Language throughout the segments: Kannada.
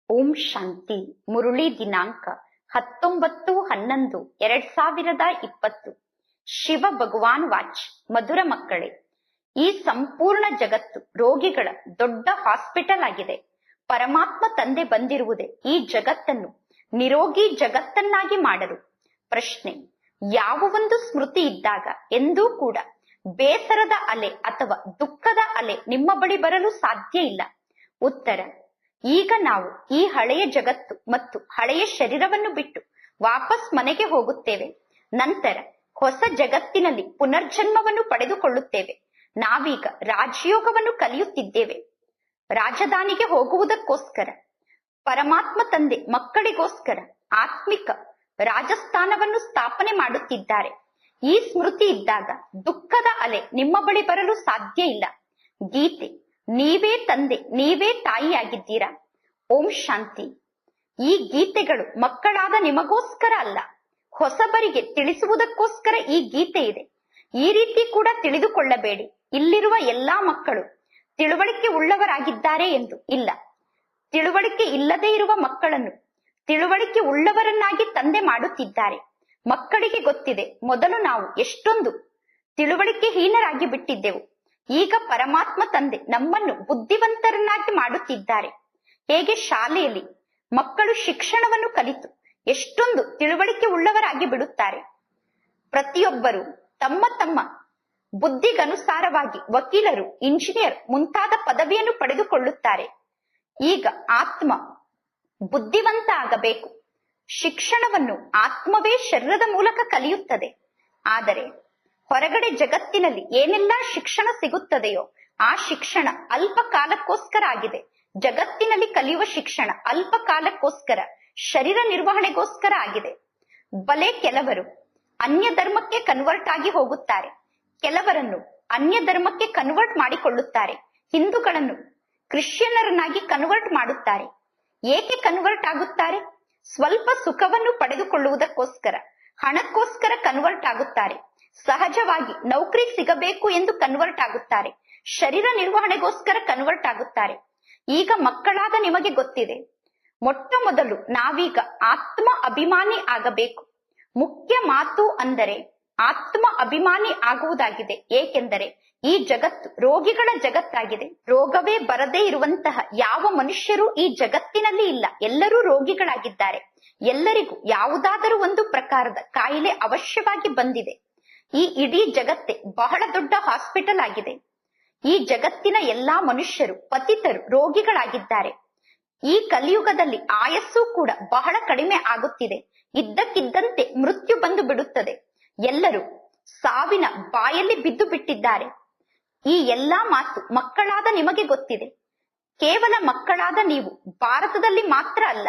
ಓಂ ಶಾಂತಿ. ಮುರುಳಿ ದಿನಾಂಕ 19/11/2020. ಶಿವ ಭಗವಾನ್ ವಾಚ್. ಮಧುರ ಮಕ್ಕಳೇ, ಈ ಸಂಪೂರ್ಣ ಜಗತ್ತು ರೋಗಿಗಳ ದೊಡ್ಡ ಹಾಸ್ಪಿಟಲ್ ಆಗಿದೆ. ಪರಮಾತ್ಮ ತಂದೆ ಬಂದಿರುವುದೇ ಈ ಜಗತ್ತನ್ನು ನಿರೋಗಿ ಜಗತ್ತನ್ನಾಗಿ ಮಾಡಲು. ಪ್ರಶ್ನೆ: ಯಾವ ಒಂದು ಸ್ಮೃತಿ ಇದ್ದಾಗ ಎಂದೂ ಕೂಡ ಬೇಸರದ ಅಲೆ ಅಥವಾ ದುಃಖದ ಅಲೆ ನಿಮ್ಮ ಬಳಿ ಬರಲು ಸಾಧ್ಯ ಇಲ್ಲ? ಉತ್ತರ: ಈಗ ನಾವು ಈ ಹಳೆಯ ಜಗತ್ತು ಮತ್ತು ಹಳೆಯ ಶರೀರವನ್ನು ಬಿಟ್ಟು ವಾಪಸ್ ಮನೆಗೆ ಹೋಗುತ್ತೇವೆ. ನಂತರ ಹೊಸ ಜಗತ್ತಿನಲ್ಲಿ ಪುನರ್ಜನ್ಮವನ್ನು ಪಡೆದುಕೊಳ್ಳುತ್ತೇವೆ. ನಾವೀಗ ರಾಜಯೋಗವನ್ನು ಕಲಿಯುತ್ತಿದ್ದೇವೆ. ರಾಜಧಾನಿಗೆ ಹೋಗುವುದಕ್ಕೋಸ್ಕರ ಪರಮಾತ್ಮ ತಂದೆ ಮಕ್ಕಳಿಗೋಸ್ಕರ ಆತ್ಮಿಕ ರಾಜಸ್ಥಾನವನ್ನು ಸ್ಥಾಪನೆ ಮಾಡುತ್ತಿದ್ದಾರೆ. ಈ ಸ್ಮೃತಿ ಇದ್ದಾಗ ದುಃಖದ ಅಲೆ ನಿಮ್ಮ ಬಳಿ ಬರಲು ಸಾಧ್ಯ ಇಲ್ಲ. ಗೀತೆ: ನೀವೇ ತಂದೆ, ನೀವೇ ತಾಯಿಯಾಗಿದ್ದೀರಾ. ಓಂ ಶಾಂತಿ. ಈ ಗೀತೆಗಳು ಮಕ್ಕಳಾದ ನಿಮಗೋಸ್ಕರ ಅಲ್ಲ, ಹೊಸಬರಿಗೆ ತಿಳಿಸುವುದಕ್ಕೋಸ್ಕರ ಈ ಗೀತೆ ಇದೆ. ಈ ರೀತಿ ಕೂಡ ತಿಳಿದುಕೊಳ್ಳಬೇಡಿ, ಇಲ್ಲಿರುವ ಎಲ್ಲಾ ಮಕ್ಕಳು ತಿಳುವಳಿಕೆ ಉಳ್ಳವರಾಗಿದ್ದಾರೆ ಎಂದು. ಇಲ್ಲ, ತಿಳುವಳಿಕೆ ಇಲ್ಲದೆ ಇರುವ ಮಕ್ಕಳನ್ನು ತಿಳುವಳಿಕೆ ಉಳ್ಳವರನ್ನಾಗಿ ತಂದೆ ಮಾಡುತ್ತಿದ್ದಾರೆ. ಮಕ್ಕಳಿಗೆ ಗೊತ್ತಿದೆ, ಮೊದಲು ನಾವು ಎಷ್ಟೊಂದು ತಿಳುವಳಿಕೆ ಹೀನರಾಗಿ ಬಿಟ್ಟಿದ್ದೆವು. ಈಗ ಪರಮಾತ್ಮ ತಂದೆ ನಮ್ಮನ್ನು ಬುದ್ಧಿವಂತರನ್ನಾಗಿ ಮಾಡುತ್ತಿದ್ದಾರೆ. ಹೇಗೆ ಶಾಲೆಯಲ್ಲಿ ಮಕ್ಕಳು ಶಿಕ್ಷಣವನ್ನು ಕಲಿತು ಎಷ್ಟೊಂದು ತಿಳುವಳಿಕೆ ಉಳ್ಳವರಾಗಿ ಬಿಡುತ್ತಾರೆ. ಪ್ರತಿಯೊಬ್ಬರು ತಮ್ಮ ತಮ್ಮ ಬುದ್ಧಿಗನುಸಾರವಾಗಿ ವಕೀಲರು, ಇಂಜಿನಿಯರ್ ಮುಂತಾದ ಪದವಿಯನ್ನು ಪಡೆದುಕೊಳ್ಳುತ್ತಾರೆ. ಈಗ ಆತ್ಮ ಬುದ್ಧಿವಂತ ಆಗಬೇಕು. ಶಿಕ್ಷಣವನ್ನು ಆತ್ಮವೇ ಶರೀರದ ಮೂಲಕ ಕಲಿಯುತ್ತದೆ. ಆದರೆ ಹೊರಗಡೆ ಜಗತ್ತಿನಲ್ಲಿ ಏನೆಲ್ಲ ಶಿಕ್ಷಣ ಸಿಗುತ್ತದೆಯೋ ಆ ಶಿಕ್ಷಣ ಅಲ್ಪ ಕಾಲಕ್ಕೋಸ್ಕರ ಆಗಿದೆ. ಜಗತ್ತಿನಲ್ಲಿ ಕಲಿಯುವ ಶಿಕ್ಷಣ ಅಲ್ಪ ಕಾಲಕ್ಕೋಸ್ಕರ, ಶರೀರ ನಿರ್ವಹಣೆಗೋಸ್ಕರ ಆಗಿದೆ. ಬಲೆ ಕೆಲವರು ಅನ್ಯ ಧರ್ಮಕ್ಕೆ ಕನ್ವರ್ಟ್ ಆಗಿ ಹೋಗುತ್ತಾರೆ. ಕೆಲವರನ್ನು ಅನ್ಯ ಧರ್ಮಕ್ಕೆ ಕನ್ವರ್ಟ್ ಮಾಡಿಕೊಳ್ಳುತ್ತಾರೆ. ಹಿಂದೂಗಳನ್ನು ಕ್ರಿಶ್ಚಿಯನ್ನರನ್ನಾಗಿ ಕನ್ವರ್ಟ್ ಮಾಡುತ್ತಾರೆ. ಏಕೆ ಕನ್ವರ್ಟ್ ಆಗುತ್ತಾರೆ? ಸ್ವಲ್ಪ ಸುಖವನ್ನು ಪಡೆದುಕೊಳ್ಳುವುದಕ್ಕೋಸ್ಕರ, ಹಣಕ್ಕೋಸ್ಕರ ಕನ್ವರ್ಟ್ ಆಗುತ್ತಾರೆ. ಸಹಜವಾಗಿ ನೌಕರಿ ಸಿಗಬೇಕು ಎಂದು ಕನ್ವರ್ಟ್ ಆಗುತ್ತಾರೆ. ಶರೀರ ನಿರ್ವಹಣೆಗೋಸ್ಕರ ಕನ್ವರ್ಟ್ ಆಗುತ್ತಾರೆ. ಈಗ ಮಕ್ಕಳಾದ ನಿಮಗೆ ಗೊತ್ತಿದೆ, ಮೊಟ್ಟ ಮೊದಲು ನಾವೀಗ ಆತ್ಮ ಅಭಿಮಾನಿ ಆಗಬೇಕು. ಮುಖ್ಯ ಮಾತು ಅಂದರೆ ಆತ್ಮ ಅಭಿಮಾನಿ ಆಗುವುದಾಗಿದೆ. ಏಕೆಂದರೆ ಈ ಜಗತ್ತು ರೋಗಿಗಳ ಜಗತ್ತಾಗಿದೆ. ರೋಗವೇ ಬರದೇ ಇರುವಂತಹ ಯಾವ ಮನುಷ್ಯರು ಈ ಜಗತ್ತಿನಲ್ಲಿ ಇಲ್ಲ. ಎಲ್ಲರೂ ರೋಗಿಗಳಾಗಿದ್ದಾರೆ. ಎಲ್ಲರಿಗೂ ಯಾವುದಾದರೂ ಒಂದು ಪ್ರಕಾರದ ಕಾಯಿಲೆ ಅವಶ್ಯವಾಗಿ ಬಂದಿದೆ. ಈ ಇಡೀ ಜಗತ್ತೇ ಬಹಳ ದೊಡ್ಡ ಹಾಸ್ಪಿಟಲ್ ಆಗಿದೆ. ಈ ಜಗತ್ತಿನ ಎಲ್ಲಾ ಮನುಷ್ಯರು ಪತಿತರು, ರೋಗಿಗಳಾಗಿದ್ದಾರೆ. ಈ ಕಲಿಯುಗದಲ್ಲಿ ಆಯಸ್ಸು ಕೂಡ ಬಹಳ ಕಡಿಮೆ ಆಗುತ್ತಿದೆ. ಇದ್ದಕ್ಕಿದ್ದಂತೆ ಮೃತ್ಯು ಬಂದು ಬಿಡುತ್ತದೆ. ಎಲ್ಲರೂ ಸಾವಿನ ಬಾಯಲ್ಲಿ ಬಿದ್ದು ಬಿಟ್ಟಿದ್ದಾರೆ. ಈ ಎಲ್ಲಾ ಮಾತು ಮಕ್ಕಳಾದ ನಿಮಗೆ ಗೊತ್ತಿದೆ. ಕೇವಲ ಮಕ್ಕಳಾದ ನೀವು ಭಾರತದಲ್ಲಿ ಮಾತ್ರ ಅಲ್ಲ,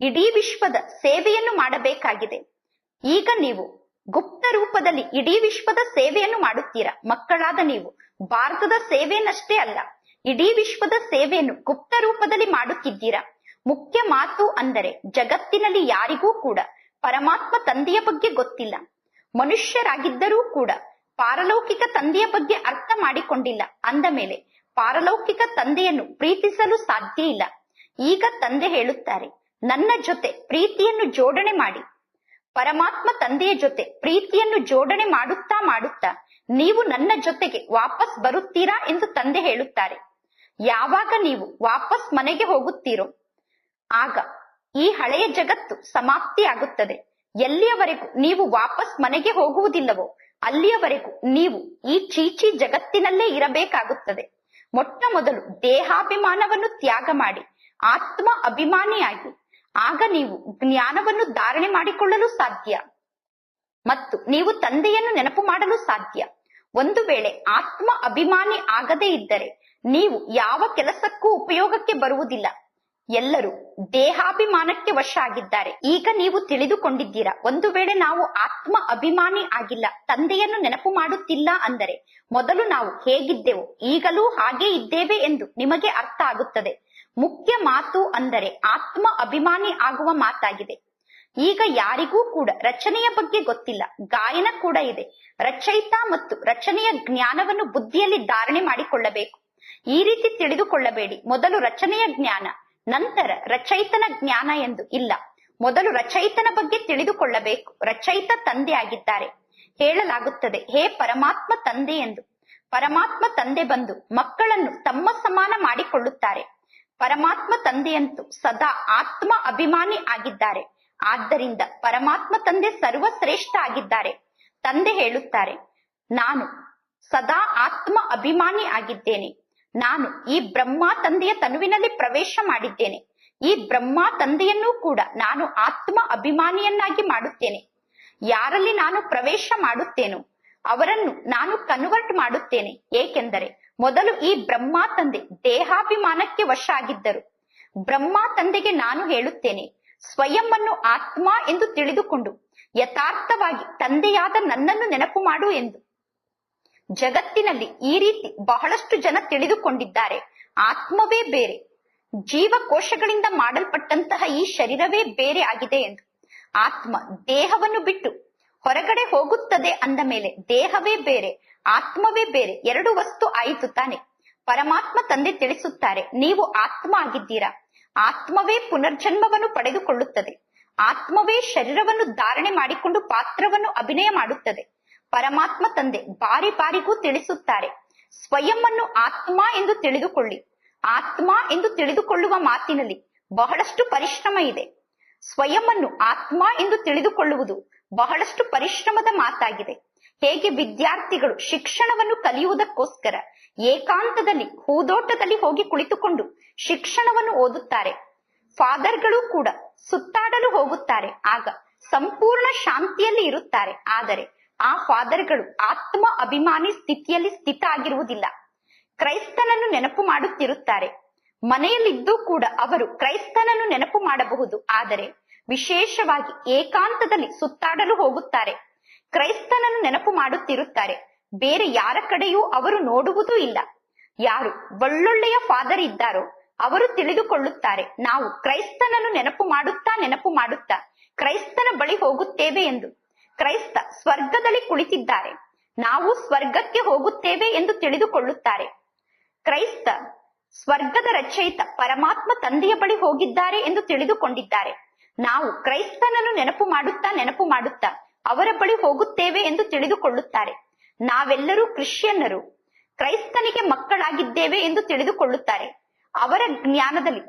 ಇಡೀ ವಿಶ್ವದ ಸೇವೆಯನ್ನು ಮಾಡಬೇಕಾಗಿದೆ. ಈಗ ನೀವು ಗುಪ್ತ ರೂಪದಲ್ಲಿ ಇಡೀ ವಿಶ್ವದ ಸೇವೆಯನ್ನು ಮಾಡುತ್ತೀರಾ. ಮಕ್ಕಳಾದ ನೀವು ಭಾರತದ ಸೇವೆಯನ್ನಷ್ಟೇ ಅಲ್ಲ, ಇಡೀ ವಿಶ್ವದ ಸೇವೆಯನ್ನು ಗುಪ್ತ ರೂಪದಲ್ಲಿ ಮಾಡುತ್ತಿದ್ದೀರಾ. ಮುಖ್ಯ ಮಾತು ಅಂದರೆ ಜಗತ್ತಿನಲ್ಲಿ ಯಾರಿಗೂ ಕೂಡ ಪರಮಾತ್ಮ ತಂದೆಯ ಬಗ್ಗೆ ಗೊತ್ತಿಲ್ಲ. ಮನುಷ್ಯರಾಗಿದ್ದರೂ ಕೂಡ ಪಾರಲೌಕಿಕ ತಂದೆಯ ಬಗ್ಗೆ ಅರ್ಥ ಮಾಡಿಕೊಂಡಿಲ್ಲ. ಅಂದ ಮೇಲೆ ಪಾರಲೌಕಿಕ ತಂದೆಯನ್ನು ಪ್ರೀತಿಸಲು ಸಾಧ್ಯ ಇಲ್ಲ. ಈಗ ತಂದೆ ಹೇಳುತ್ತಾರೆ, ನನ್ನ ಜೊತೆ ಪ್ರೀತಿಯನ್ನು ಜೋಡಣೆ ಮಾಡಿ. ಪರಮಾತ್ಮ ತಂದೆಯ ಜೊತೆ ಪ್ರೀತಿಯನ್ನು ಜೋಡಣೆ ಮಾಡುತ್ತಾ ಮಾಡುತ್ತಾ ನೀವು ನನ್ನ ಜೊತೆಗೆ ವಾಪಸ್ ಬರುತ್ತೀರಾ ಎಂದು ತಂದೆ ಹೇಳುತ್ತಾರೆ. ಯಾವಾಗ ನೀವು ವಾಪಸ್ ಮನೆಗೆ ಹೋಗುತ್ತೀರೋ ಆಗ ಈ ಹಳೆಯ ಜಗತ್ತು ಸಮಾಪ್ತಿಯಾಗುತ್ತದೆ. ಎಲ್ಲಿಯವರೆಗೂ ನೀವು ವಾಪಸ್ ಮನೆಗೆ ಹೋಗುವುದಿಲ್ಲವೋ ಅಲ್ಲಿಯವರೆಗೂ ನೀವು ಈ ಚೀಚಿ ಜಗತ್ತಿನಲ್ಲೇ ಇರಬೇಕಾಗುತ್ತದೆ. ಮೊಟ್ಟ ಮೊದಲು ದೇಹಾಭಿಮಾನವನ್ನು ತ್ಯಾಗ ಮಾಡಿ ಆತ್ಮ ಅಭಿಮಾನಿಯಾಗಿ. ಆಗ ನೀವು ಜ್ಞಾನವನ್ನು ಧಾರಣೆ ಮಾಡಿಕೊಳ್ಳಲು ಸಾಧ್ಯ ಮತ್ತು ನೀವು ತಂದೆಯನ್ನು ನೆನಪು ಮಾಡಲು ಸಾಧ್ಯ. ಒಂದು ವೇಳೆ ಆತ್ಮ ಅಭಿಮಾನಿ ಆಗದೇ ಇದ್ದರೆ ನೀವು ಯಾವ ಕೆಲಸಕ್ಕೂ ಉಪಯೋಗಕ್ಕೆ ಬರುವುದಿಲ್ಲ. ಎಲ್ಲರೂ ದೇಹಾಭಿಮಾನಕ್ಕೆ ವಶ ಆಗಿದ್ದಾರೆ. ಈಗ ನೀವು ತಿಳಿದುಕೊಂಡಿದ್ದೀರಾ, ಒಂದು ವೇಳೆ ನಾವು ಆತ್ಮ ಅಭಿಮಾನಿ ಆಗಿಲ್ಲ, ತಂದೆಯನ್ನು ನೆನಪು ಮಾಡುತ್ತಿಲ್ಲ ಅಂದರೆ ಮೊದಲು ನಾವು ಹೇಗಿದ್ದೆವು ಈಗಲೂ ಹಾಗೇ ಇದ್ದೇವೆ ಎಂದು ನಿಮಗೆ ಅರ್ಥ ಆಗುತ್ತದೆ. ಮುಖ್ಯ ಮಾತು ಅಂದರೆ ಆತ್ಮ ಅಭಿಮಾನಿ ಆಗುವ ಮಾತಾಗಿದೆ. ಈಗ ಯಾರಿಗೂ ಕೂಡ ರಚನೆಯ ಬಗ್ಗೆ ಗೊತ್ತಿಲ್ಲ. ಗಾಯನ ಕೂಡ ಇದೆ. ರಚಯಿತ ಮತ್ತು ರಚನೆಯ ಜ್ಞಾನವನ್ನು ಬುದ್ಧಿಯಲ್ಲಿ ಧಾರಣೆ ಮಾಡಿಕೊಳ್ಳಬೇಕು. ಈ ರೀತಿ ತಿಳಿದುಕೊಳ್ಳಬೇಡಿ. ಮೊದಲು ರಚನೆಯ ಜ್ಞಾನ, ನಂತರ ರಚಯಿತನ ಜ್ಞಾನ ಎಂದು ಇಲ್ಲ. ಮೊದಲು ರಚಯಿತನ ಬಗ್ಗೆ ತಿಳಿದುಕೊಳ್ಳಬೇಕು. ರಚಯಿತ ತಂದೆ ಆಗಿದ್ದಾರೆ. ಹೇಳಲಾಗುತ್ತದೆ, ಹೇ ಪರಮಾತ್ಮ ತಂದೆ ಎಂದು. ಪರಮಾತ್ಮ ತಂದೆ ಬಂದು ಮಕ್ಕಳನ್ನು ತಮ್ಮ ಸಮಾನ ಮಾಡಿಕೊಳ್ಳುತ್ತಾರೆ. ಪರಮಾತ್ಮ ತಂದೆಯಂತೂ ಸದಾ ಆತ್ಮ ಅಭಿಮಾನಿ ಆಗಿದ್ದಾರೆ. ಆದ್ದರಿಂದ ಪರಮಾತ್ಮ ತಂದೆ ಸರ್ವಶ್ರೇಷ್ಠ ಆಗಿದ್ದಾರೆ. ತಂದೆ ಹೇಳುತ್ತಾರೆ, ನಾನು ಸದಾ ಆತ್ಮ ಅಭಿಮಾನಿ ಆಗಿದ್ದೇನೆ. ನಾನು ಈ ಬ್ರಹ್ಮ ತಂದೆಯ ತನುವಿನಲ್ಲಿ ಪ್ರವೇಶ ಮಾಡಿದ್ದೇನೆ. ಈ ಬ್ರಹ್ಮ ತಂದೆಯನ್ನೂ ಕೂಡ ನಾನು ಆತ್ಮ ಅಭಿಮಾನಿಯನ್ನಾಗಿ ಮಾಡುತ್ತೇನೆ. ಯಾರಲ್ಲಿ ನಾನು ಪ್ರವೇಶ ಮಾಡುತ್ತೇನೋ ಅವರನ್ನು ನಾನು ಕನ್ವರ್ಟ್ ಮಾಡುತ್ತೇನೆ. ಏಕೆಂದರೆ ಮೊದಲು ಈ ಬ್ರಹ್ಮ ತಂದೆ ದೇಹಾಭಿಮಾನಕ್ಕೆ ವಶ ಆಗಿದ್ದರು. ಬ್ರಹ್ಮ ತಂದೆಗೆ ನಾನು ಹೇಳುತ್ತೇನೆ, ಸ್ವಯಂ ಅನ್ನು ಆತ್ಮ ಎಂದು ತಿಳಿದುಕೊಂಡು ಯಥಾರ್ಥವಾಗಿ ತಂದೆಯಾದ ನನ್ನನ್ನು ನೆನಪು ಮಾಡು ಎಂದು. ಜಗತ್ತಿನಲ್ಲಿ ಈ ರೀತಿ ಬಹಳಷ್ಟು ಜನ ತಿಳಿದುಕೊಂಡಿದ್ದಾರೆ. ಆತ್ಮವೇ ಬೇರೆ, ಜೀವಕೋಶಗಳಿಂದ ಮಾಡಲ್ಪಟ್ಟಂತಹ ಈ ಶರೀರವೇ ಬೇರೆ ಆಗಿದೆ ಎಂದು. ಆತ್ಮ ದೇಹವನ್ನು ಬಿಟ್ಟು ಹೊರಗಡೆ ಹೋಗುತ್ತದೆ ಅಂದ ಮೇಲೆ ದೇಹವೇ ಬೇರೆ, ಆತ್ಮವೇ ಬೇರೆ, ಎರಡು ವಸ್ತು ಆಯಿತು ತಾನೆ. ಪರಮಾತ್ಮ ತಂದೆ ತಿಳಿಸುತ್ತಾರೆ, ನೀವು ಆತ್ಮ ಆಗಿದ್ದೀರಾ. ಆತ್ಮವೇ ಪುನರ್ಜನ್ಮವನ್ನು ಪಡೆದುಕೊಳ್ಳುತ್ತದೆ. ಆತ್ಮವೇ ಶರೀರವನ್ನು ಧಾರಣೆ ಮಾಡಿಕೊಂಡು ಪಾತ್ರವನ್ನು ಅಭಿನಯ ಮಾಡುತ್ತದೆ. ಪರಮಾತ್ಮ ತಂದೆ ಬಾರಿ ಬಾರಿಗೂ ತಿಳಿಸುತ್ತಾರೆ, ಸ್ವಯಂ ಅನ್ನು ಆತ್ಮ ಎಂದು ತಿಳಿದುಕೊಳ್ಳಿ. ಆತ್ಮ ಎಂದು ತಿಳಿದುಕೊಳ್ಳುವ ಮಾತಿನಲ್ಲಿ ಬಹಳಷ್ಟು ಪರಿಶ್ರಮ ಇದೆ. ಸ್ವಯಂ ಅನ್ನು ಆತ್ಮ ಎಂದು ತಿಳಿದುಕೊಳ್ಳುವುದು ಬಹಳಷ್ಟು ಪರಿಶ್ರಮದ ಮಾತಾಗಿದೆ. ಹೇಗೆ ವಿದ್ಯಾರ್ಥಿಗಳು ಶಿಕ್ಷಣವನ್ನು ಕಲಿಯುವುದಕ್ಕೋಸ್ಕರ ಏಕಾಂತದಲ್ಲಿ ಹೂದೋಟದಲ್ಲಿ ಹೋಗಿ ಕುಳಿತುಕೊಂಡು ಶಿಕ್ಷಣವನ್ನು ಓದುತ್ತಾರೆ. ಫಾದರ್ಗಳು ಕೂಡ ಸುತ್ತಾಡಲು ಹೋಗುತ್ತಾರೆ, ಆಗ ಸಂಪೂರ್ಣ ಶಾಂತಿಯಲ್ಲಿ ಇರುತ್ತಾರೆ. ಆದರೆ ಆ ಫಾದರ್ಗಳು ಆತ್ಮ ಅಭಿಮಾನಿ ಸ್ಥಿತಿಯಲ್ಲಿ ಸ್ಥಿತ ಆಗಿರುವುದಿಲ್ಲ. ಕ್ರೈಸ್ತನನ್ನು ನೆನಪು ಮಾಡುತ್ತಿರುತ್ತಾರೆ. ಮನೆಯಲ್ಲಿದ್ದೂ ಕೂಡ ಅವರು ಕ್ರೈಸ್ತನನ್ನು ನೆನಪು ಮಾಡಬಹುದು, ಆದರೆ ವಿಶೇಷವಾಗಿ ಏಕಾಂತದಲ್ಲಿ ಸುತ್ತಾಡಲು ಹೋಗುತ್ತಾರೆ. ಕ್ರೈಸ್ತನನ್ನು ನೆನಪು ಮಾಡುತ್ತಿರುತ್ತಾರೆ. ಬೇರೆ ಯಾರ ಕಡೆಯೂ ಅವರು ನೋಡುವುದೂ ಇಲ್ಲ. ಯಾರು ಒಳ್ಳೊಳ್ಳೆಯ ಫಾದರ್ ಇದ್ದಾರೋ ಅವರು ತಿಳಿದುಕೊಳ್ಳುತ್ತಾರೆ, ನಾವು ಕ್ರೈಸ್ತನನ್ನು ನೆನಪು ಮಾಡುತ್ತಾ ಕ್ರೈಸ್ತನ ಬಳಿ ಹೋಗುತ್ತೇವೆ ಎಂದು. ಕ್ರೈಸ್ತ ಸ್ವರ್ಗದಲ್ಲಿ ಕುಳಿತಿದ್ದಾರೆ, ನಾವು ಸ್ವರ್ಗಕ್ಕೆ ಹೋಗುತ್ತೇವೆ ಎಂದು ತಿಳಿದುಕೊಳ್ಳುತ್ತಾರೆ. ಕ್ರೈಸ್ತ ಸ್ವರ್ಗದ ರಚಯಿತ ಪರಮಾತ್ಮ ತಂದೆಯ ಬಳಿ ಹೋಗಿದ್ದಾರೆ ಎಂದು ತಿಳಿದುಕೊಂಡಿದ್ದಾರೆ. ನಾವು ಕ್ರೈಸ್ತನನ್ನು ನೆನಪು ಮಾಡುತ್ತಾ ಅವರ ಬಳಿ ಹೋಗುತ್ತೇವೆ ಎಂದು ತಿಳಿದುಕೊಳ್ಳುತ್ತಾರೆ. ನಾವೆಲ್ಲರೂ ಕ್ರಿಶ್ಚಿಯನ್ನರು, ಕ್ರೈಸ್ತನಿಗೆ ಮಕ್ಕಳಾಗಿದ್ದೇವೆ ಎಂದು ತಿಳಿದುಕೊಳ್ಳುತ್ತಾರೆ. ಅವರ ಜ್ಞಾನದಲ್ಲಿ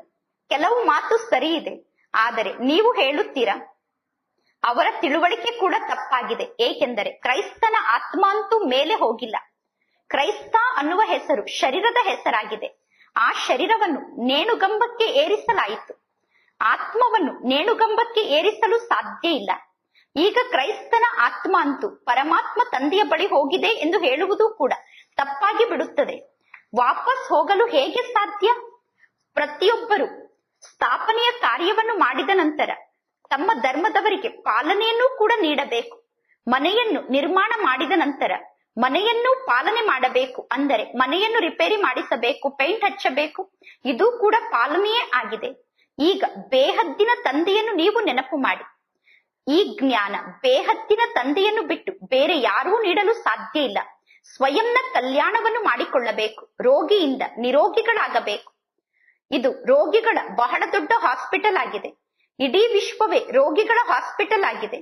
ಕೆಲವು ಮಾತು ಸರಿ ಇದೆ, ಆದರೆ ನೀವು ಹೇಳುತ್ತೀರಾ ಅವರ ತಿಳುವಳಿಕೆ ಕೂಡ ತಪ್ಪಾಗಿದೆ. ಏಕೆಂದರೆ ಕ್ರೈಸ್ತನ ಆತ್ಮ ಅಂತೂ ಮೇಲೆ ಹೋಗಿಲ್ಲ. ಕ್ರೈಸ್ತ ಅನ್ನುವ ಹೆಸರು ಶರೀರದ ಹೆಸರಾಗಿದೆ. ಆ ಶರೀರವನ್ನು ನೇಣುಗಂಬಕ್ಕೆ ಏರಿಸಲಾಯಿತು. ಆತ್ಮವನ್ನು ನೇಣುಗಂಬಕ್ಕೆ ಏರಿಸಲು ಸಾಧ್ಯ ಇಲ್ಲ. ಈಗ ಕ್ರೈಸ್ತನ ಆತ್ಮ ಅಂತೂ ಪರಮಾತ್ಮ ತಂದೆಯ ಬಳಿ ಹೋಗಿದೆ ಎಂದು ಹೇಳುವುದು ಕೂಡ ತಪ್ಪಾಗಿ ಬಿಡುತ್ತದೆ. ವಾಪಸ್ ಹೋಗಲು ಹೇಗೆ ಸಾಧ್ಯ? ಪ್ರತಿಯೊಬ್ಬರು ಸ್ಥಾಪನೆಯ ಕಾರ್ಯವನ್ನು ಮಾಡಿದ ನಂತರ ತಮ್ಮ ಧರ್ಮದವರಿಗೆ ಪಾಲನೆಯನ್ನು ಕೂಡ ನೀಡಬೇಕು. ಮನೆಯನ್ನು ನಿರ್ಮಾಣ ಮಾಡಿದ ನಂತರ ಮನೆಯನ್ನು ಪಾಲನೆ ಮಾಡಬೇಕು. ಅಂದರೆ ಮನೆಯನ್ನು ರಿಪೇರಿ ಮಾಡಿಸಬೇಕು, ಪೇಂಟ್ ಹಚ್ಚಬೇಕು. ಇದು ಕೂಡ ಪಾಲನೆಯೇ ಆಗಿದೆ. ಈಗ ಬೇಹದ್ದಿನ ತಂದೆಯನ್ನು ನೀವು ನೆನಪು ಮಾಡಿ. ಈ ಜ್ಞಾನ ಬೇಹದ್ದಿನ ತಂದೆಯನ್ನು ಬಿಟ್ಟು ಬೇರೆ ಯಾರೂ ನೀಡಲು ಸಾಧ್ಯ ಇಲ್ಲ. ಸ್ವಯಂನ ಕಲ್ಯಾಣವನ್ನು ಮಾಡಿಕೊಳ್ಳಬೇಕು. ರೋಗಿಯಿಂದ ನಿರೋಗಿಗಳಾಗಬೇಕು. ಇದು ರೋಗಿಗಳ ಬಹಳ ದೊಡ್ಡ ಹಾಸ್ಪಿಟಲ್ ಆಗಿದೆ. ಇಡೀ ವಿಶ್ವವೇ ರೋಗಿಗಳ ಹಾಸ್ಪಿಟಲ್ ಆಗಿದೆ.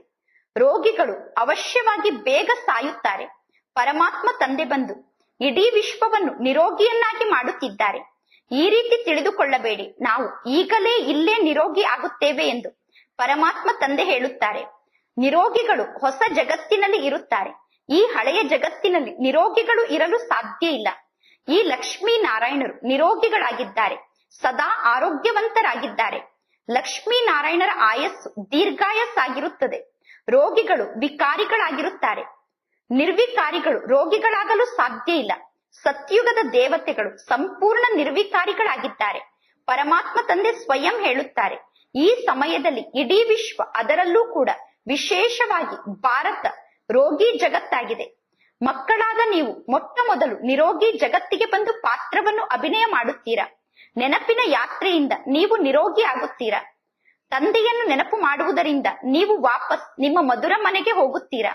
ರೋಗಿಗಳು ಅವಶ್ಯವಾಗಿ ಬೇಗ ಸಾಯುತ್ತಾರೆ. ಪರಮಾತ್ಮ ತಂದೆ ಬಂದು ಇಡೀ ವಿಶ್ವವನ್ನು ನಿರೋಗಿಯನ್ನಾಗಿ ಮಾಡುತ್ತಿದ್ದಾರೆ. ಈ ರೀತಿ ತಿಳಿದುಕೊಳ್ಳಬೇಡಿ, ನಾವು ಈಗಲೇ ಇಲ್ಲೇ ನಿರೋಗಿ ಆಗುತ್ತೇವೆ ಎಂದು. ಪರಮಾತ್ಮ ತಂದೆ ಹೇಳುತ್ತಾರೆ, ನಿರೋಗಿಗಳು ಹೊಸ ಜಗತ್ತಿನಲ್ಲಿ ಇರುತ್ತಾರೆ. ಈ ಹಳೆಯ ಜಗತ್ತಿನಲ್ಲಿ ನಿರೋಗಿಗಳು ಇರಲು ಸಾಧ್ಯ ಇಲ್ಲ. ಈ ಲಕ್ಷ್ಮೀ ನಾರಾಯಣರು ನಿರೋಗಿಗಳಾಗಿದ್ದಾರೆ, ಸದಾ ಆರೋಗ್ಯವಂತರಾಗಿದ್ದಾರೆ. ಲಕ್ಷ್ಮೀ ನಾರಾಯಣರ ಆಯಸ್ಸು ದೀರ್ಘಾಯಸ್ಸಾಗಿರುತ್ತದೆ. ರೋಗಿಗಳು ವಿಕಾರಿಗಳಾಗಿರುತ್ತಾರೆ. ನಿರ್ವಿಕಾರಿಗಳು ರೋಗಿಗಳಾಗಲು ಸಾಧ್ಯ ಇಲ್ಲ. ಸತ್ಯುಗದ ದೇವತೆಗಳು ಸಂಪೂರ್ಣ ನಿರ್ವಿಕಾರಿಗಳಾಗಿದ್ದಾರೆ. ಪರಮಾತ್ಮ ತಂದೆ ಸ್ವಯಂ ಹೇಳುತ್ತಾರೆ, ಈ ಸಮಯದಲ್ಲಿ ಇಡೀ ವಿಶ್ವ, ಅದರಲ್ಲೂ ಕೂಡ ವಿಶೇಷವಾಗಿ ಭಾರತ ರೋಗಿ ಜಗತ್ತಾಗಿದೆ. ಮಕ್ಕಳಾದ ನೀವು ಮೊಟ್ಟ ಮೊದಲು ನಿರೋಗಿ ಜಗತ್ತಿಗೆ ಬಂದು ಪಾತ್ರವನ್ನು ಅಭಿನಯ ಮಾಡುತ್ತೀರಾ. ನೆನಪಿನ ಯಾತ್ರೆಯಿಂದ ನೀವು ನಿರೋಗಿ ಆಗುತ್ತೀರಾ. ತಂದೆಯನ್ನು ನೆನಪು ಮಾಡುವುದರಿಂದ ನೀವು ವಾಪಸ್ ನಿಮ್ಮ ಮಧುರ ಮನೆಗೆ ಹೋಗುತ್ತೀರಾ.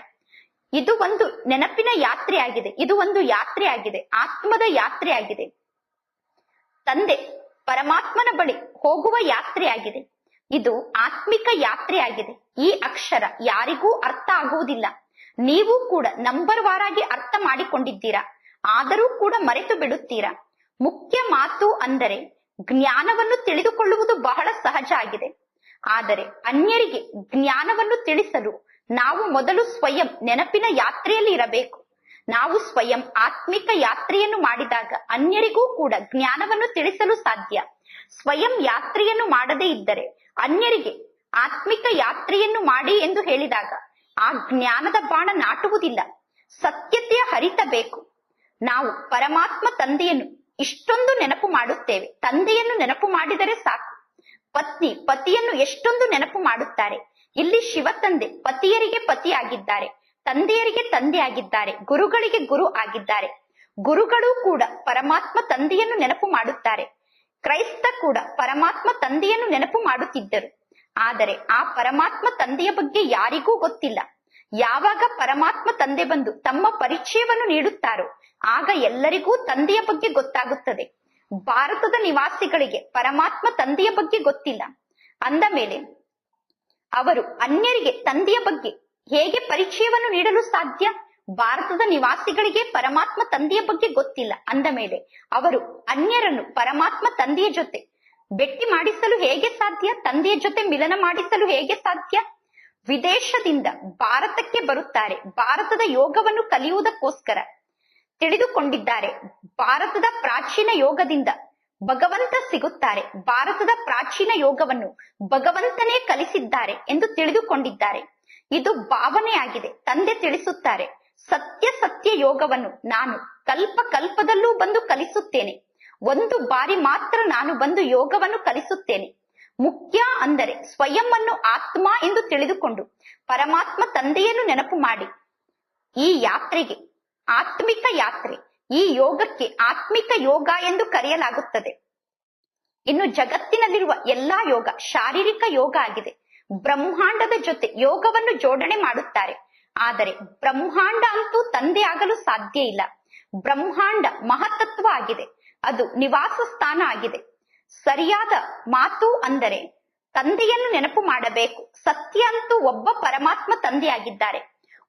ಇದು ಒಂದು ನೆನಪಿನ ಯಾತ್ರೆ ಆಗಿದೆ. ಇದು ಒಂದು ಯಾತ್ರೆ ಆಗಿದೆ, ಆತ್ಮದ ಯಾತ್ರೆ ಆಗಿದೆ. ತಂದೆ ಪರಮಾತ್ಮನ ಬಳಿ ಹೋಗುವ ಯಾತ್ರೆಯಾಗಿದೆ. ಇದು ಆತ್ಮಿಕ ಯಾತ್ರೆಯಾಗಿದೆ. ಈ ಅಕ್ಷರ ಯಾರಿಗೂ ಅರ್ಥ ಆಗುವುದಿಲ್ಲ. ನೀವು ಕೂಡ ನಂಬರ್ ವಾರಾಗಿ ಅರ್ಥ ಮಾಡಿಕೊಂಡಿದ್ದೀರಾ, ಆದರೂ ಕೂಡ ಮರೆತು ಬಿಡುತ್ತೀರಾ. ಮುಖ್ಯ ಮಾತು ಅಂದರೆ ಜ್ಞಾನವನ್ನು ತಿಳಿದುಕೊಳ್ಳುವುದು ಬಹಳ ಸಹಜ ಆಗಿದೆ. ಆದರೆ ಅನ್ಯರಿಗೆ ಜ್ಞಾನವನ್ನು ತಿಳಿಸಲು ನಾವು ಮೊದಲು ಸ್ವಯಂ ನೆನಪಿನ ಯಾತ್ರೆಯಲ್ಲಿ ಇರಬೇಕು. ನಾವು ಸ್ವಯಂ ಆತ್ಮಿಕ ಯಾತ್ರೆಯನ್ನು ಮಾಡಿದಾಗ ಅನ್ಯರಿಗೂ ಕೂಡ ಜ್ಞಾನವನ್ನು ತಿಳಿಸಲು ಸಾಧ್ಯ. ಸ್ವಯಂ ಯಾತ್ರೆಯನ್ನು ಮಾಡದೇ ಇದ್ದರೆ ಅನ್ಯರಿಗೆ ಆತ್ಮಿಕ ಯಾತ್ರೆಯನ್ನು ಮಾಡಿ ಎಂದು ಹೇಳಿದಾಗ ಆ ಜ್ಞಾನದ ಬಾಣ ನಾಟುವುದಿಲ್ಲ. ಸತ್ಯತೆಯ ಹರಿತಬೇಕು. ನಾವು ಪರಮಾತ್ಮ ತಂದೆಯನ್ನು ಇಷ್ಟೊಂದು ನೆನಪು ಮಾಡುತ್ತೇವೆ. ತಂದೆಯನ್ನು ನೆನಪು ಮಾಡಿದರೆ ಸಾಕು. ಪತ್ನಿ ಪತಿಯನ್ನು ಎಷ್ಟೊಂದು ನೆನಪು ಮಾಡುತ್ತಾರೆ. ಇಲ್ಲಿ ಶಿವ ತಂದೆ ಪತಿಯರಿಗೆ ಪತಿ ಆಗಿದ್ದಾರೆ, ತಂದೆಯರಿಗೆ ತಂದೆ ಆಗಿದ್ದಾರೆ, ಗುರುಗಳಿಗೆ ಗುರು ಆಗಿದ್ದಾರೆ. ಗುರುಗಳು ಕೂಡ ಪರಮಾತ್ಮ ತಂದೆಯನ್ನು ನೆನಪು ಮಾಡುತ್ತಾರೆ. ಕ್ರೈಸ್ತ ಕೂಡ ಪರಮಾತ್ಮ ತಂದೆಯನ್ನು ನೆನಪು ಮಾಡುತ್ತಿದ್ದರು. ಆದರೆ ಆ ಪರಮಾತ್ಮ ತಂದೆಯ ಬಗ್ಗೆ ಯಾರಿಗೂ ಗೊತ್ತಿಲ್ಲ. ಯಾವಾಗ ಪರಮಾತ್ಮ ತಂದೆ ಬಂದು ತಮ್ಮ ಪರಿಚಯವನ್ನು ನೀಡುತ್ತಾರೋ ಆಗ ಎಲ್ಲರಿಗೂ ತಂದೆಯ ಬಗ್ಗೆ ಗೊತ್ತಾಗುತ್ತದೆ. ಭಾರತದ ನಿವಾಸಿಗಳಿಗೆ ಪರಮಾತ್ಮ ತಂದೆಯ ಬಗ್ಗೆ ಗೊತ್ತಿಲ್ಲ. ಅಂದ ಮೇಲೆ ಅವರು ಅನ್ಯರಿಗೆ ತಂದೆಯ ಬಗ್ಗೆ ಹೇಗೆ ಪರಿಚಯವನ್ನು ನೀಡಲು ಸಾಧ್ಯ? ಭಾರತದ ನಿವಾಸಿಗಳಿಗೆ ಪರಮಾತ್ಮ ತಂದೆಯ ಬಗ್ಗೆ ಗೊತ್ತಿಲ್ಲ. ಅಂದ ಮೇಲೆ ಅವರು ಅನ್ಯರನ್ನು ಪರಮಾತ್ಮ ತಂದೆಯ ಜೊತೆ ಭೇಟಿ ಮಾಡಿಸಲು ಹೇಗೆ ಸಾಧ್ಯ? ತಂದೆಯ ಜೊತೆ ಮಿಲನ ಮಾಡಿಸಲು ಹೇಗೆ ಸಾಧ್ಯ? ವಿದೇಶದಿಂದ ಭಾರತಕ್ಕೆ ಬರುತ್ತಾರೆ. ಭಾರತದ ಯೋಗವನ್ನು ಕಲಿಯುವುದಕ್ಕೋಸ್ಕರ ತಿಳಿದುಕೊಂಡಿದ್ದಾರೆ. ಭಾರತದ ಪ್ರಾಚೀನ ಯೋಗದಿಂದ ಭಗವಂತ ಸಿಗುತ್ತಾರೆ. ಭಾರತದ ಪ್ರಾಚೀನ ಯೋಗವನ್ನು ಭಗವಂತನೇ ಕಲಿಸಿದ್ದಾರೆ ಎಂದು ತಿಳಿದುಕೊಂಡಿದ್ದಾರೆ. ಇದು ಭಾವನೆಯಾಗಿದೆ. ತಂದೆ ತಿಳಿಸುತ್ತಾರೆ, ಸತ್ಯ ಯೋಗವನ್ನು ನಾನು ಕಲ್ಪ ಕಲ್ಪದಲ್ಲೂ ಬಂದು ಕಲಿಸುತ್ತೇನೆ. ಒಂದು ಬಾರಿ ಮಾತ್ರ ನಾನು ಬಂದು ಯೋಗವನ್ನು ಕಲಿಸುತ್ತೇನೆ. ಮುಖ್ಯ ಅಂದರೆ ಸ್ವಯಂ ಅನ್ನು ಆತ್ಮ ಎಂದು ತಿಳಿದುಕೊಂಡು ಪರಮಾತ್ಮ ತಂದೆಯನ್ನು ನೆನಪು ಮಾಡಿ. ಈ ಯಾತ್ರೆಗೆ ಆತ್ಮಿಕ ಯಾತ್ರೆ, ಈ ಯೋಗಕ್ಕೆ ಆತ್ಮಿಕ ಯೋಗ ಎಂದು ಕರೆಯಲಾಗುತ್ತದೆ. ಇನ್ನು ಜಗತ್ತಿನಲ್ಲಿರುವ ಎಲ್ಲಾ ಯೋಗ ಶಾರೀರಿಕ ಯೋಗ ಆಗಿದೆ. ಬ್ರಹ್ಮಾಂಡದ ಜೊತೆ ಯೋಗವನ್ನು ಜೋಡಣೆ ಮಾಡುತ್ತಾರೆ. ಆದರೆ ಬ್ರಹ್ಮಾಂಡ ಅಂತೂ ತಂದೆ ಆಗಲು ಸಾಧ್ಯ ಇಲ್ಲ. ಬ್ರಹ್ಮಾಂಡ ಮಹತ್ತತ್ವ ಆಗಿದೆ. ಅದು ನಿವಾಸ ಸ್ಥಾನ ಆಗಿದೆ. ಸರಿಯಾದ ಮಾತು ಅಂದರೆ ತಂದೆಯನ್ನು ನೆನಪು ಮಾಡಬೇಕು. ಸತ್ಯ ಅಂತೂ ಒಬ್ಬ ಪರಮಾತ್ಮ ತಂದೆಯಾಗಿದ್ದಾರೆ.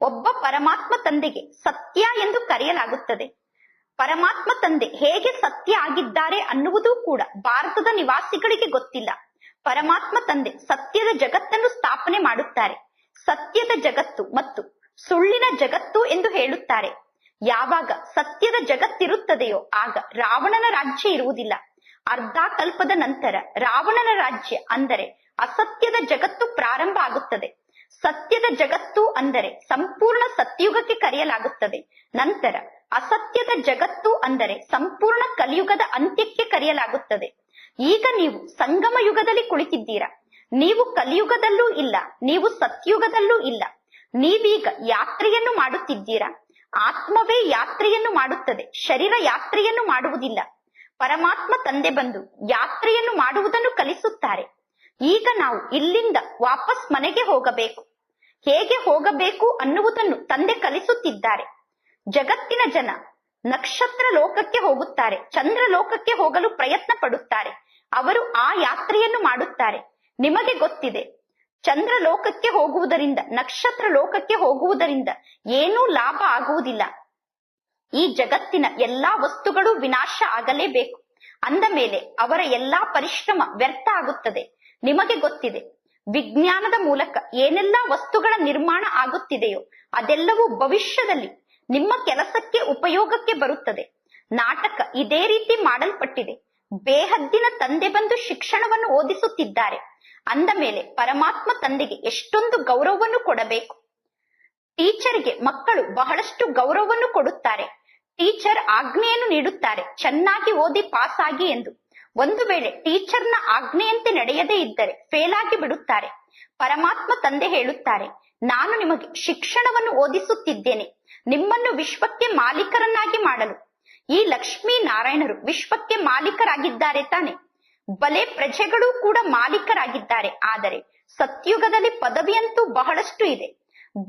ಒಬ್ಬ ಪರಮಾತ್ಮ ತಂದೆಗೆ ಸತ್ಯ ಎಂದು ಕರೆಯಲಾಗುತ್ತದೆ. ಪರಮಾತ್ಮ ತಂದೆ ಹೇಗೆ ಸತ್ಯ ಆಗಿದ್ದಾರೆ ಅನ್ನುವುದು ಕೂಡ ಭಾರತದ ನಿವಾಸಿಗಳಿಗೆ ಗೊತ್ತಿಲ್ಲ. ಪರಮಾತ್ಮ ತಂದೆ ಸತ್ಯದ ಜಗತ್ತನ್ನು ಸ್ಥಾಪನೆ ಮಾಡುತ್ತಾರೆ. ಸತ್ಯದ ಜಗತ್ತು ಮತ್ತು ಸುಳ್ಳಿನ ಜಗತ್ತು ಎಂದು ಹೇಳುತ್ತಾರೆ. ಯಾವಾಗ ಸತ್ಯದ ಜಗತ್ತಿರುತ್ತದೆಯೋ ಆಗ ರಾವಣನ ರಾಜ್ಯ ಇರುವುದಿಲ್ಲ. ಅರ್ಧ ಕಲ್ಪದ ನಂತರ ರಾವಣನ ರಾಜ್ಯ ಅಂದರೆ ಅಸತ್ಯದ ಜಗತ್ತು ಪ್ರಾರಂಭ ಆಗುತ್ತದೆ. ಸತ್ಯದ ಜಗತ್ತು ಅಂದರೆ ಸಂಪೂರ್ಣ ಸತ್ಯುಗಕ್ಕೆ ಕರೆಯಲಾಗುತ್ತದೆ. ನಂತರ ಅಸತ್ಯದ ಜಗತ್ತು ಅಂದರೆ ಸಂಪೂರ್ಣ ಕಲಿಯುಗದ ಅಂತ್ಯಕ್ಕೆ ಕರೆಯಲಾಗುತ್ತದೆ. ಈಗ ನೀವು ಸಂಗಮ ಯುಗದಲ್ಲಿ ಕುಳಿತಿದ್ದೀರಾ. ನೀವು ಕಲಿಯುಗದಲ್ಲೂ ಇಲ್ಲ, ನೀವು ಸತ್ಯುಗದಲ್ಲೂ ಇಲ್ಲ. ನೀವೀಗ ಯಾತ್ರೆಯನ್ನು ಮಾಡುತ್ತಿದ್ದೀರಾ. ಆತ್ಮವೇ ಯಾತ್ರೆಯನ್ನು ಮಾಡುತ್ತದೆ, ಶರೀರ ಯಾತ್ರೆಯನ್ನು ಮಾಡುವುದಿಲ್ಲ. ಪರಮಾತ್ಮ ತಂದೆ ಬಂದು ಯಾತ್ರೆಯನ್ನು ಮಾಡುವುದನ್ನು ಕಲಿಸುತ್ತಾರೆ. ಈಗ ನಾವು ಇಲ್ಲಿಂದ ವಾಪಸ್ ಮನೆಗೆ ಹೋಗಬೇಕು. ಹೇಗೆ ಹೋಗಬೇಕು ಅನ್ನುವುದನ್ನು ತಂದೆ ಕಲಿಸುತ್ತಿದ್ದಾರೆ. ಜಗತ್ತಿನ ಜನ ನಕ್ಷತ್ರ ಲೋಕಕ್ಕೆ ಹೋಗುತ್ತಾರೆ, ಚಂದ್ರ ಲೋಕಕ್ಕೆ ಹೋಗಲು ಪ್ರಯತ್ನ ಪಡುತ್ತಾರೆ. ಅವರು ಆ ಯಾತ್ರೆಯನ್ನು ಮಾಡುತ್ತಾರೆ. ನಿಮಗೆ ಗೊತ್ತಿದೆ, ಚಂದ್ರ ಲೋಕಕ್ಕೆ ಹೋಗುವುದರಿಂದ, ನಕ್ಷತ್ರ ಲೋಕಕ್ಕೆ ಹೋಗುವುದರಿಂದ ಏನೂ ಲಾಭ ಆಗುವುದಿಲ್ಲ. ಈ ಜಗತ್ತಿನ ಎಲ್ಲಾ ವಸ್ತುಗಳು ವಿನಾಶ ಆಗಲೇಬೇಕು. ಅಂದ ಮೇಲೆ ಅವರ ಎಲ್ಲಾ ಪರಿಶ್ರಮ ವ್ಯರ್ಥ ಆಗುತ್ತದೆ. ನಿಮಗೆ ಗೊತ್ತಿದೆ, ವಿಜ್ಞಾನದ ಮೂಲಕ ಏನೆಲ್ಲಾ ವಸ್ತುಗಳ ನಿರ್ಮಾಣ ಆಗುತ್ತಿದೆಯೋ ಅದೆಲ್ಲವೂ ಭವಿಷ್ಯದಲ್ಲಿ ನಿಮ್ಮ ಕೆಲಸಕ್ಕೆ ಉಪಯೋಗಕ್ಕೆ ಬರುತ್ತದೆ. ನಾಟಕ ಇದೇ ರೀತಿ ಮಾಡಲ್ಪಟ್ಟಿದೆ. ಬೇಹದ್ದಿನ ತಂದೆ ಬಂದು ಶಿಕ್ಷಣವನ್ನು ಓದಿಸುತ್ತಿದ್ದಾರೆ. ಅಂದ ಮೇಲೆ ಪರಮಾತ್ಮ ತಂದೆಗೆ ಎಷ್ಟೊಂದು ಗೌರವವನ್ನು ಕೊಡಬೇಕು. ಟೀಚರ್ಗೆ ಮಕ್ಕಳು ಬಹಳಷ್ಟು ಗೌರವವನ್ನು ಕೊಡುತ್ತಾರೆ. ಟೀಚರ್ ಆಜ್ಞೆಯನ್ನು ನೀಡುತ್ತಾರೆ, ಚೆನ್ನಾಗಿ ಓದಿ ಪಾಸ್ ಆಗಿ ಎಂದು. ಒಂದು ವೇಳೆ ಟೀಚರ್ನ ಆಜ್ಞೆಯಂತೆ ನಡೆಯದೇ ಇದ್ದರೆ ಫೇಲ್ ಆಗಿ ಬಿಡುತ್ತಾರೆ. ಪರಮಾತ್ಮ ತಂದೆ ಹೇಳುತ್ತಾರೆ, ನಾನು ನಿಮಗೆ ಶಿಕ್ಷಣವನ್ನು ಓದಿಸುತ್ತಿದ್ದೇನೆ, ನಿಮ್ಮನ್ನು ವಿಶ್ವಕ್ಕೆ ಮಾಲೀಕರನ್ನಾಗಿ ಮಾಡಲು. ಈ ಲಕ್ಷ್ಮೀ ನಾರಾಯಣರು ವಿಶ್ವಕ್ಕೆ ಮಾಲೀಕರಾಗಿದ್ದಾರೆ ತಾನೆ? ಬಲೆ ಪ್ರಜೆಗಳು ಕೂಡ ಮಾಲೀಕರಾಗಿದ್ದಾರೆ. ಆದರೆ ಸತ್ಯುಗದಲ್ಲಿ ಪದವಿಯಂತೂ ಬಹಳಷ್ಟು ಇದೆ.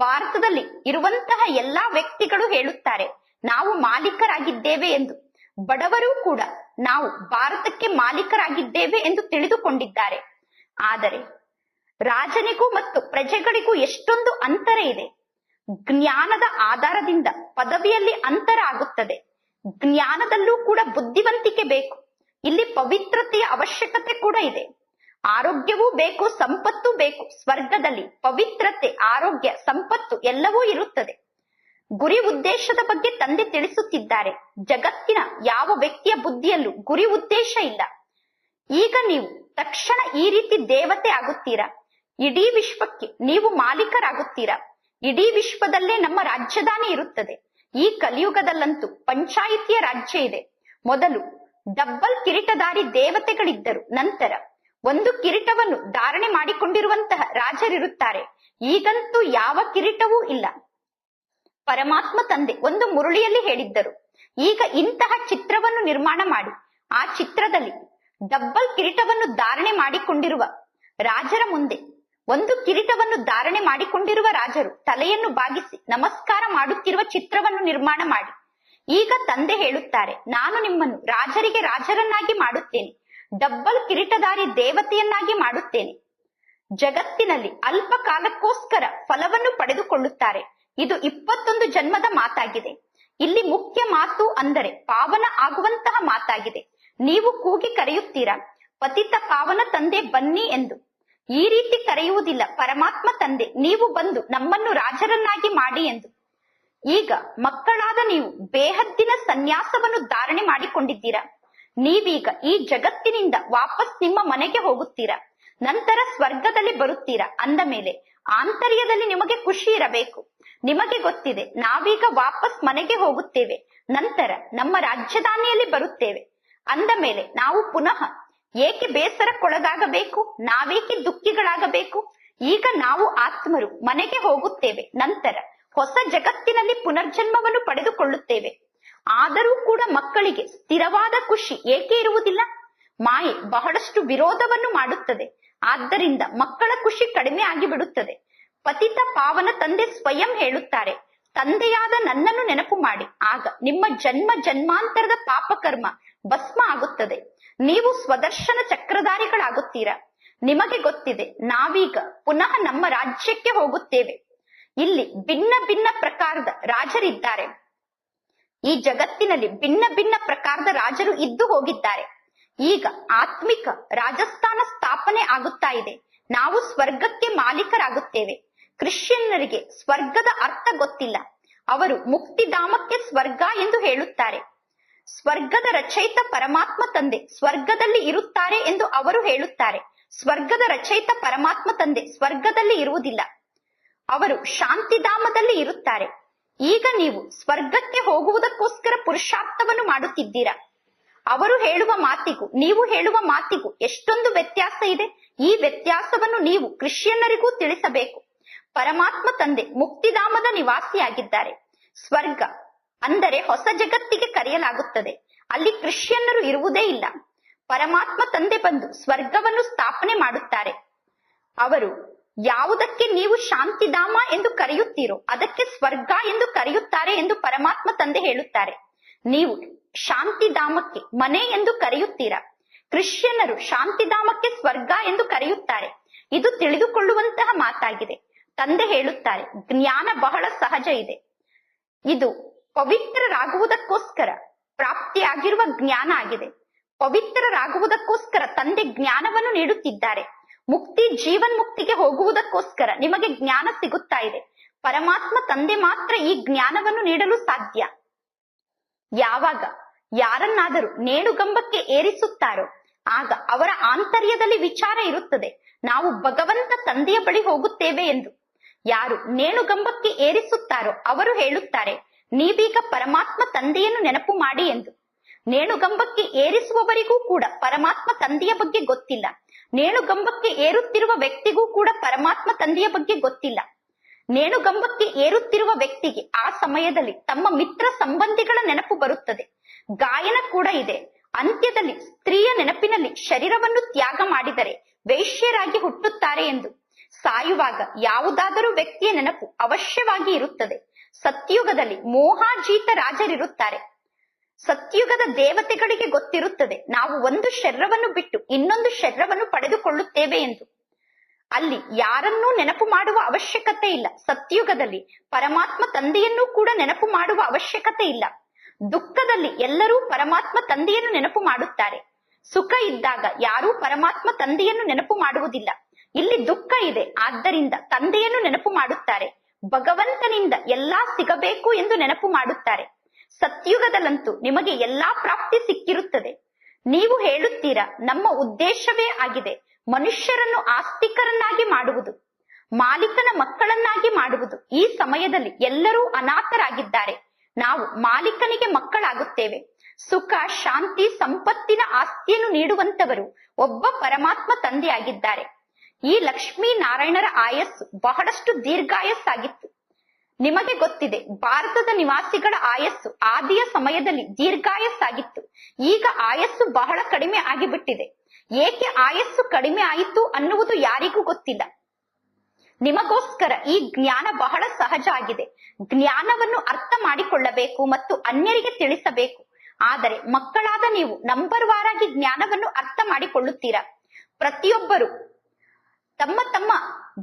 ಭಾರತದಲ್ಲಿ ಇರುವಂತಹ ಎಲ್ಲಾ ವ್ಯಕ್ತಿಗಳು ಹೇಳುತ್ತಾರೆ, ನಾವು ಮಾಲೀಕರಾಗಿದ್ದೇವೆ ಎಂದು. ಬಡವರು ಕೂಡ ನಾವು ಭಾರತಕ್ಕೆ ಮಾಲೀಕರಾಗಿದ್ದೇವೆ ಎಂದು ತಿಳಿದುಕೊಂಡಿದ್ದಾರೆ. ಆದರೆ ರಾಜನಿಗೂ ಮತ್ತು ಪ್ರಜೆಗಳಿಗೂ ಎಷ್ಟೊಂದು ಅಂತರ ಇದೆ. ಜ್ಞಾನದ ಆಧಾರದಿಂದ ಪದವಿಯಲ್ಲಿ ಅಂತರ ಆಗುತ್ತದೆ. ಜ್ಞಾನದಲ್ಲೂ ಕೂಡ ಬುದ್ಧಿವಂತಿಕೆ ಬೇಕು. ಇಲ್ಲಿ ಪವಿತ್ರತೆಯ ಅವಶ್ಯಕತೆ ಕೂಡ ಇದೆ. ಆರೋಗ್ಯವೂ ಬೇಕು, ಸಂಪತ್ತು ಬೇಕು. ಸ್ವರ್ಗದಲ್ಲಿ ಪವಿತ್ರತೆ, ಆರೋಗ್ಯ, ಸಂಪತ್ತು ಎಲ್ಲವೂ ಇರುತ್ತದೆ. ಗುರಿ ಉದ್ದೇಶದ ಬಗ್ಗೆ ತಂದೆ ತಿಳಿಸುತ್ತಿದ್ದಾರೆ. ಜಗತ್ತಿನ ಯಾವ ವ್ಯಕ್ತಿಯ ಬುದ್ಧಿಯಲ್ಲೂ ಗುರಿ ಉದ್ದೇಶ ಇಲ್ಲ. ಈಗ ನೀವು ತಕ್ಷಣ ಈ ರೀತಿ ದೇವತೆ ಆಗುತ್ತೀರಾ. ಇಡೀ ವಿಶ್ವಕ್ಕೆ ನೀವು ಮಾಲೀಕರಾಗುತ್ತೀರಾ. ಇಡೀ ವಿಶ್ವದಲ್ಲೇ ನಮ್ಮ ರಾಜ್ಯಧಾನಿ ಇರುತ್ತದೆ. ಈ ಕಲಿಯುಗದಲ್ಲಂತೂ ಪಂಚಾಯಿತಿಯ ರಾಜ್ಯ ಇದೆ. ಮೊದಲು ಡಬ್ಬಲ್ ಕಿರೀಟಧಾರಿ ದೇವತೆಗಳಿದ್ದರು. ನಂತರ ಒಂದು ಕಿರೀಟವನ್ನು ಧಾರಣೆ ಮಾಡಿಕೊಂಡಿರುವಂತಹ ರಾಜರಿರುತ್ತಾರೆ. ಈಗಂತೂ ಯಾವ ಕಿರೀಟವೂ ಇಲ್ಲ. ಪರಮಾತ್ಮ ತಂದೆ ಒಂದು ಮುರುಳಿಯಲ್ಲಿ ಹೇಳಿದ್ದರು, ಈಗ ಇಂತಹ ಚಿತ್ರವನ್ನು ನಿರ್ಮಾಣ ಮಾಡಿ. ಆ ಚಿತ್ರದಲ್ಲಿ ಡಬ್ಬಲ್ ಕಿರೀಟವನ್ನು ಧಾರಣೆ ಮಾಡಿಕೊಂಡಿರುವ ರಾಜರ ಮುಂದೆ ಒಂದು ಕಿರೀಟವನ್ನು ಧಾರಣೆ ಮಾಡಿಕೊಂಡಿರುವ ರಾಜರು ತಲೆಯನ್ನು ಬಾಗಿಸಿ ನಮಸ್ಕಾರ ಮಾಡುತ್ತಿರುವ ಚಿತ್ರವನ್ನು ನಿರ್ಮಾಣ ಮಾಡಿ. ಈಗ ತಂದೆ ಹೇಳುತ್ತಾರೆ, ನಾನು ನಿಮ್ಮನ್ನು ರಾಜರಿಗೆ ರಾಜರನ್ನಾಗಿ ಮಾಡುತ್ತೇನೆ, ಡಬ್ಬಲ್ ಕಿರೀಟಧಾರಿ ದೇವತೆಯನ್ನಾಗಿ ಮಾಡುತ್ತೇನೆ. ಜಗತ್ತಿನಲ್ಲಿ ಅಲ್ಪ ಕಾಲಕ್ಕೋಸ್ಕರ ಫಲವನ್ನು ಪಡೆದುಕೊಳ್ಳುತ್ತಾರೆ. ಇದು 21 ಜನ್ಮದ ಮಾತಾಗಿದೆ. ಇಲ್ಲಿ ಮುಖ್ಯ ಮಾತು ಅಂದರೆ ಪಾವನ ಆಗುವಂತಹ ಮಾತಾಗಿದೆ. ನೀವು ಕೂಗಿ ಕರೆಯುತ್ತೀರಾ, ಪತಿತ ಪಾವನ ತಂದೆ ಬನ್ನಿ ಎಂದು. ಈ ರೀತಿ ಕರೆಯುವುದಿಲ್ಲ ಪರಮಾತ್ಮ ತಂದೆ, ನೀವು ಬಂದು ನಮ್ಮನ್ನು ರಾಜರನ್ನಾಗಿ ಮಾಡಿ ಎಂದು. ಈಗ ಮಕ್ಕಳಾದ ನೀವು ಬೇಹದ್ದಿನ ಸನ್ಯಾಸವನ್ನು ಧಾರಣೆ ಮಾಡಿಕೊಂಡಿದ್ದೀರಾ. ನೀವೀಗ ಈ ಜಗತ್ತಿನಿಂದ ವಾಪಸ್ ನಿಮ್ಮ ಮನೆಗೆ ಹೋಗುತ್ತೀರಾ. ನಂತರ ಸ್ವರ್ಗದಲ್ಲಿ ಬರುತ್ತೀರಾ. ಅಂದ ಮೇಲೆ ಆಂತರ್ಯದಲ್ಲಿ ನಿಮಗೆ ಖುಷಿ ಇರಬೇಕು. ನಿಮಗೆ ಗೊತ್ತಿದೆ, ನಾವೀಗ ವಾಪಸ್ ಮನೆಗೆ ಹೋಗುತ್ತೇವೆ, ನಂತರ ನಮ್ಮ ರಾಜಧಾನಿಯಲ್ಲಿ ಬರುತ್ತೇವೆ. ಅಂದ ಮೇಲೆ ನಾವು ಪುನಃ ಏಕೆ ಬೇಸರಕ್ಕೊಳಗಾಗಬೇಕು, ನಾವೇಕೆ ದುಃಖಿಗಳಾಗಬೇಕು. ಈಗ ನಾವು ಆತ್ಮರು ಮನೆಗೆ ಹೋಗುತ್ತೇವೆ, ನಂತರ ಹೊಸ ಜಗತ್ತಿನಲ್ಲಿ ಪುನರ್ಜನ್ಮವನ್ನು ಪಡೆದುಕೊಳ್ಳುತ್ತೇವೆ. ಆದರೂ ಕೂಡ ಮಕ್ಕಳಿಗೆ ಸ್ಥಿರವಾದ ಖುಷಿ ಏಕೆ ಇರುವುದಿಲ್ಲ? ಮಾಯೆ ಬಹಳಷ್ಟು ವಿರೋಧವನ್ನು ಮಾಡುತ್ತದೆ. ಆದ್ದರಿಂದ ಮಕ್ಕಳ ಖುಷಿ ಕಡಿಮೆ ಆಗಿಬಿಡುತ್ತದೆ. ಪತಿತ ಪಾವನ ತಂದೆ ಸ್ವಯಂ ಹೇಳುತ್ತಾರೆ, ತಂದೆಯಾದ ನನ್ನನ್ನು ನೆನಪು ಮಾಡಿ, ಆಗ ನಿಮ್ಮ ಜನ್ಮ ಜನ್ಮಾಂತರದ ಪಾಪಕರ್ಮ ಭಸ್ಮ ಆಗುತ್ತದೆ. ನೀವು ಸ್ವದರ್ಶನ ಚಕ್ರಧಾರಿಗಳಾಗುತ್ತೀರಾ. ನಿಮಗೆ ಗೊತ್ತಿದೆ, ನಾವೀಗ ಪುನಃ ನಮ್ಮ ರಾಜ್ಯಕ್ಕೆ ಹೋಗುತ್ತೇವೆ. ಇಲ್ಲಿ ಭಿನ್ನ ಭಿನ್ನ ಪ್ರಕಾರದ ರಾಜರಿದ್ದಾರೆ. ಈ ಜಗತ್ತಿನಲ್ಲಿ ಭಿನ್ನ ಭಿನ್ನ ಪ್ರಕಾರದ ರಾಜರು ಇದ್ದು ಹೋಗಿದ್ದಾರೆ. ಈಗ ಆತ್ಮಿಕ ರಾಜಸ್ಥಾನ ಸ್ಥಾಪನೆ ಆಗುತ್ತಾ ಇದೆ. ನಾವು ಸ್ವರ್ಗಕ್ಕೆ ಮಾಲೀಕರಾಗುತ್ತೇವೆ. ಕ್ರಿಶ್ಚಿಯನ್ನರಿಗೆ ಸ್ವರ್ಗದ ಅರ್ಥ ಗೊತ್ತಿಲ್ಲ. ಅವರು ಮುಕ್ತಿಧಾಮಕ್ಕೆ ಸ್ವರ್ಗ ಎಂದು ಹೇಳುತ್ತಾರೆ. ಸ್ವರ್ಗದ ರಚಯಿತ ಪರಮಾತ್ಮ ತಂದೆ ಸ್ವರ್ಗದಲ್ಲಿ ಇರುತ್ತಾರೆ ಎಂದು ಅವರು ಹೇಳುತ್ತಾರೆ. ಸ್ವರ್ಗದ ರಚಯಿತ ಪರಮಾತ್ಮ ತಂದೆ ಸ್ವರ್ಗದಲ್ಲಿ ಇರುವುದಿಲ್ಲ. ಅವರು ಶಾಂತಿಧಾಮದಲ್ಲಿ ಇರುತ್ತಾರೆ. ಈಗ ನೀವು ಸ್ವರ್ಗಕ್ಕೆ ಹೋಗುವುದಕ್ಕೋಸ್ಕರ ಪುರುಷಾರ್ಥವನ್ನು ಮಾಡುತ್ತಿದ್ದೀರಾ. ಅವರು ಹೇಳುವ ಮಾತಿಗೂ ನೀವು ಹೇಳುವ ಮಾತಿಗೂ ಎಷ್ಟೊಂದು ವ್ಯತ್ಯಾಸ ಇದೆ. ಈ ವ್ಯತ್ಯಾಸವನ್ನು ನೀವು ಕ್ರಿಶ್ಚಿಯನ್ನರಿಗೂ ತಿಳಿಸಬೇಕು. ಪರಮಾತ್ಮ ತಂದೆ ಮುಕ್ತಿಧಾಮದ ನಿವಾಸಿಯಾಗಿದ್ದಾರೆ. ಸ್ವರ್ಗ ಅಂದರೆ ಹೊಸ ಜಗತ್ತಿಗೆ ಕರೆಯಲಾಗುತ್ತದೆ. ಅಲ್ಲಿ ಕ್ರಿಶ್ಚಿಯನ್ನರು ಇರುವುದೇ ಇಲ್ಲ. ಪರಮಾತ್ಮ ತಂದೆ ಬಂದು ಸ್ವರ್ಗವನ್ನು ಸ್ಥಾಪನೆ ಮಾಡುತ್ತಾರೆ. ಅವರು ಯಾವುದಕ್ಕೆ ನೀವು ಶಾಂತಿಧಾಮ ಎಂದು ಕರೆಯುತ್ತೀರೋ ಅದಕ್ಕೆ ಸ್ವರ್ಗ ಎಂದು ಕರೆಯುತ್ತಾರೆ ಎಂದು ಪರಮಾತ್ಮ ತಂದೆ ಹೇಳುತ್ತಾರೆ. ನೀವು ಶಾಂತಿಧಾಮಕ್ಕೆ ಮನೆ ಎಂದು ಕರೆಯುತ್ತೀರಾ. ಕ್ರಿಶ್ಚಿಯನ್ನರು ಶಾಂತಿಧಾಮಕ್ಕೆ ಸ್ವರ್ಗ ಎಂದು ಕರೆಯುತ್ತಾರೆ. ಇದು ತಿಳಿದುಕೊಳ್ಳುವಂತಹ ಮಾತಾಗಿದೆ. ತಂದೆ ಹೇಳುತ್ತಾರೆ, ಜ್ಞಾನ ಬಹಳ ಸಹಜ ಇದೆ. ಇದು ಪವಿತ್ರರಾಗುವುದಕ್ಕೋಸ್ಕರ ಪ್ರಾಪ್ತಿಯಾಗಿರುವ ಜ್ಞಾನ ಆಗಿದೆ. ಪವಿತ್ರರಾಗುವುದಕ್ಕೋಸ್ಕರ ತಂದೆ ಜ್ಞಾನವನ್ನು ನೀಡುತ್ತಿದ್ದಾರೆ. ಮುಕ್ತಿ ಜೀವನ್ಮುಕ್ತಿಗೆ ಹೋಗುವುದಕ್ಕೋಸ್ಕರ ನಿಮಗೆ ಜ್ಞಾನ ಸಿಗುತ್ತಾ ಇದೆ. ಪರಮಾತ್ಮ ತಂದೆ ಮಾತ್ರ ಈ ಜ್ಞಾನವನ್ನು ನೀಡಲು ಸಾಧ್ಯ. ಯಾವಾಗ ಯಾರನ್ನಾದರೂ ನೇಣುಗಂಬಕ್ಕೆ ಏರಿಸುತ್ತಾರೋ ಆಗ ಅವರ ಆಂತರ್ಯದಲ್ಲಿ ವಿಚಾರ ಇರುತ್ತದೆ, ನಾವು ಭಗವಂತ ತಂದೆಯ ಬಳಿ ಹೋಗುತ್ತೇವೆ ಎಂದು. ಯಾರು ನೇಣುಗಂಬಕ್ಕೆ ಏರಿಸುತ್ತಾರೋ ಅವರು ಹೇಳುತ್ತಾರೆ, ನೀವೀಗ ಪರಮಾತ್ಮ ತಂದೆಯನ್ನು ನೆನಪು ಮಾಡಿ ಎಂದು. ನೇಣುಗಂಬಕ್ಕೆ ಏರಿಸುವವರಿಗೂ ಕೂಡ ಪರಮಾತ್ಮ ತಂದೆಯ ಬಗ್ಗೆ ಗೊತ್ತಿಲ್ಲ. ನೇಣುಗಂಬಕ್ಕೆ ಏರುತ್ತಿರುವ ವ್ಯಕ್ತಿಗೂ ಕೂಡ ಪರಮಾತ್ಮ ತಂದೆಯ ಬಗ್ಗೆ ಗೊತ್ತಿಲ್ಲ. ನೇಣುಗಂಬಕ್ಕೆ ಏರುತ್ತಿರುವ ವ್ಯಕ್ತಿಗೆ ಆ ಸಮಯದಲ್ಲಿ ತಮ್ಮ ಮಿತ್ರ ಸಂಬಂಧಿಗಳ ನೆನಪು ಬರುತ್ತದೆ. ಗಾಯನ ಕೂಡ ಇದೆ. ಅಂತ್ಯದಲ್ಲಿ ಸ್ತ್ರೀಯ ನೆನಪಿನಲ್ಲಿ ಶರೀರವನ್ನು ತ್ಯಾಗ ಮಾಡಿದರೆ ವೈಶ್ಯರಾಗಿ ಹುಟ್ಟುತ್ತಾರೆ ಎಂದು. ಸಾಯುವಾಗ ಯಾವುದಾದರೂ ವ್ಯಕ್ತಿಯ ನೆನಪು ಅವಶ್ಯವಾಗಿ ಇರುತ್ತದೆ. ಸತ್ಯುಗದಲ್ಲಿ ಮೋಹಾಜೀತ ರಾಜರಿರುತ್ತಾರೆ. ಸತ್ಯುಗದ ದೇವತೆಗಳಿಗೆ ಗೊತ್ತಿರುತ್ತದೆ ನಾವು ಒಂದು ಶರೀರವನ್ನು ಬಿಟ್ಟು ಇನ್ನೊಂದು ಶರೀರವನ್ನು ಪಡೆದುಕೊಳ್ಳುತ್ತೇವೆ ಎಂದು. ಅಲ್ಲಿ ಯಾರನ್ನೂ ನೆನಪು ಮಾಡುವ ಅವಶ್ಯಕತೆ ಇಲ್ಲ. ಸತ್ಯುಗದಲ್ಲಿ ಪರಮಾತ್ಮ ತಂದೆಯನ್ನೂ ಕೂಡ ನೆನಪು ಮಾಡುವ ಅವಶ್ಯಕತೆ ಇಲ್ಲ. ದುಃಖದಲ್ಲಿ ಎಲ್ಲರೂ ಪರಮಾತ್ಮ ತಂದೆಯನ್ನು ನೆನಪು ಮಾಡುತ್ತಾರೆ. ಸುಖ ಇದ್ದಾಗ ಯಾರೂ ಪರಮಾತ್ಮ ತಂದೆಯನ್ನು ನೆನಪು ಮಾಡುವುದಿಲ್ಲ. ಇಲ್ಲಿ ದುಃಖ ಇದೆ, ಆದ್ದರಿಂದ ತಂದೆಯನ್ನು ನೆನಪು ಮಾಡುತ್ತಾರೆ. ಭಗವಂತನಿಂದ ಎಲ್ಲಾ ಸಿಗಬೇಕು ಎಂದು ನೆನಪು ಮಾಡುತ್ತಾರೆ. ಸತ್ಯುಗದಲ್ಲಂತೂ ನಿಮಗೆ ಎಲ್ಲಾ ಪ್ರಾಪ್ತಿ ಸಿಕ್ಕಿರುತ್ತದೆ. ನೀವು ಹೇಳುತ್ತೀರಾ, ನಮ್ಮ ಉದ್ದೇಶವೇ ಆಗಿದೆ ಮನುಷ್ಯರನ್ನು ಆಸ್ತಿಕರನ್ನಾಗಿ ಮಾಡುವುದು, ಮಾಲೀಕನ ಮಕ್ಕಳನ್ನಾಗಿ ಮಾಡುವುದು. ಈ ಸಮಯದಲ್ಲಿ ಎಲ್ಲರೂ ಅನಾಥರಾಗಿದ್ದಾರೆ. ನಾವು ಮಾಲೀಕನಿಗೆ ಮಕ್ಕಳಾಗುತ್ತೇವೆ. ಸುಖ, ಶಾಂತಿ, ಸಂಪತ್ತಿನ ಆಸ್ತಿಯನ್ನು ನೀಡುವಂತವರು ಒಬ್ಬ ಪರಮಾತ್ಮ ತಂದೆಯಾಗಿದ್ದಾರೆ. ಈ ಲಕ್ಷ್ಮೀ ನಾರಾಯಣರ ಆಯಸ್ಸು ಬಹಳಷ್ಟು ದೀರ್ಘಾಯಸ್ಸಾಗಿತ್ತು. ನಿಮಗೆ ಗೊತ್ತಿದೆ, ಭಾರತದ ನಿವಾಸಿಗಳ ಆಯಸ್ಸು ಆದಿಯ ಸಮಯದಲ್ಲಿ ದೀರ್ಘಾಯಸ್ಸಾಗಿತ್ತು. ಈಗ ಆಯಸ್ಸು ಬಹಳ ಕಡಿಮೆ ಆಗಿಬಿಟ್ಟಿದೆ. ಏಕೆ ಆಯಸ್ಸು ಕಡಿಮೆ ಆಯಿತು ಅನ್ನುವುದು ಯಾರಿಗೂ ಗೊತ್ತಿಲ್ಲ. ನಿಮಗೋಸ್ಕರ ಈ ಜ್ಞಾನ ಬಹಳ ಸಹಜ ಆಗಿದೆ. ಜ್ಞಾನವನ್ನು ಅರ್ಥ ಮಾಡಿಕೊಳ್ಳಬೇಕು ಮತ್ತು ಅನ್ಯರಿಗೆ ತಿಳಿಸಬೇಕು. ಆದರೆ ಮಕ್ಕಳಾದ ನೀವು ನಂಬರ್ ವಾರಾಗಿ ಜ್ಞಾನವನ್ನು ಅರ್ಥ ಮಾಡಿಕೊಳ್ಳುತ್ತೀರಾ. ಪ್ರತಿಯೊಬ್ಬರು ತಮ್ಮ ತಮ್ಮ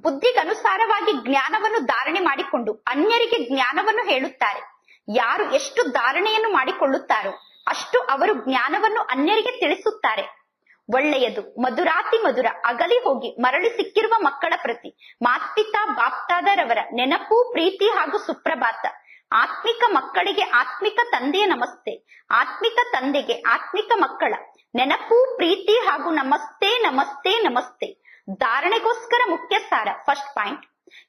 ಬುದ್ಧಿಗನುಸಾರವಾಗಿ ಜ್ಞಾನವನ್ನು ಧಾರಣೆ ಮಾಡಿಕೊಂಡು ಅನ್ಯರಿಗೆ ಜ್ಞಾನವನ್ನು ಹೇಳುತ್ತಾರೆ. ಯಾರು ಎಷ್ಟು ಧಾರಣೆಯನ್ನು ಮಾಡಿಕೊಳ್ಳುತ್ತಾರೋ ಅಷ್ಟು ಅವರು ಜ್ಞಾನವನ್ನು ಅನ್ಯರಿಗೆ ತಿಳಿಸುತ್ತಾರೆ. ಒಳ್ಳೆಯದು. ಮಧುರಾತಿ ಮಧುರ ಅಗಲಿ ಹೋಗಿ ಮರಳಿ ಸಿಕ್ಕಿರುವ ಮಕ್ಕಳ ಪ್ರತಿ ಮಾತ್ಪಿತಾ ಬಾಪ್ತಾದರವರ ನೆನಪು, ಪ್ರೀತಿ ಹಾಗೂ ಸುಪ್ರಭಾತ. ಆತ್ಮಿಕ ಮಕ್ಕಳಿಗೆ ಆತ್ಮಿಕ ತಂದೆಯ ನಮಸ್ತೆ. ಆತ್ಮಿಕ ತಂದೆಗೆ ಆತ್ಮಿಕ ಮಕ್ಕಳ ನೆನಪು, ಪ್ರೀತಿ ಹಾಗೂ ನಮಸ್ತೆ ನಮಸ್ತೆ ನಮಸ್ತೆ. ಧಾರಣೆಗೋಸ್ಕರ ಮುಖ್ಯ ಸಾರ. ಫಸ್ಟ್ ಪಾಯಿಂಟ್,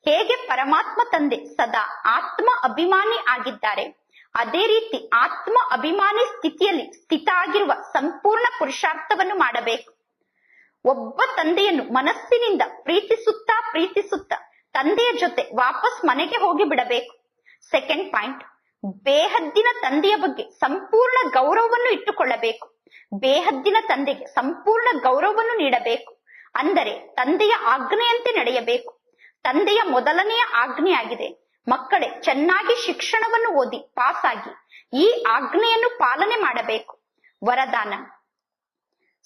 ಹೇಗೆ ಪರಮಾತ್ಮ ತಂದೆ ಸದಾ ಆತ್ಮ ಅಭಿಮಾನಿ ಆಗಿದ್ದಾರೆ, ಅದೇ ರೀತಿ ಆತ್ಮ ಅಭಿಮಾನಿ ಸ್ಥಿತಿಯಲ್ಲಿ ಸ್ಥಿತ ಆಗಿರುವ ಸಂಪೂರ್ಣ ಪುರುಷಾರ್ಥವನ್ನು ಮಾಡಬೇಕು. ಒಬ್ಬ ತಂದೆಯನ್ನು ಮನಸ್ಸಿನಿಂದ ಪ್ರೀತಿಸುತ್ತಾ ಪ್ರೀತಿಸುತ್ತಾ ತಂದೆಯ ಜೊತೆ ವಾಪಸ್ ಮನೆಗೆ ಹೋಗಿ ಬಿಡಬೇಕು. ಸೆಕೆಂಡ್ ಪಾಯಿಂಟ್, ಬೇಹದ್ದಿನ ತಂದೆಯ ಬಗ್ಗೆ ಸಂಪೂರ್ಣ ಗೌರವವನ್ನು ಇಟ್ಟುಕೊಳ್ಳಬೇಕು. ಬೇಹದ್ದಿನ ತಂದೆಗೆ ಸಂಪೂರ್ಣ ಗೌರವವನ್ನು ನೀಡಬೇಕು. ಅಂದರೆ ತಂದೆಯ ಆಜ್ಞೆಯಂತೆ ನಡೆಯಬೇಕು. ತಂದೆಯ ಮೊದಲನೆಯ ಆಜ್ಞೆಯಾಗಿದೆ, ಮಕ್ಕಳೇ ಚೆನ್ನಾಗಿ ಶಿಕ್ಷಣವನ್ನು ಓದಿ ಪಾಸ್ ಆಗಿ ಈ ಆಜ್ಞೆಯನ್ನು ಪಾಲನೆ ಮಾಡಬೇಕು. ವರದಾನ,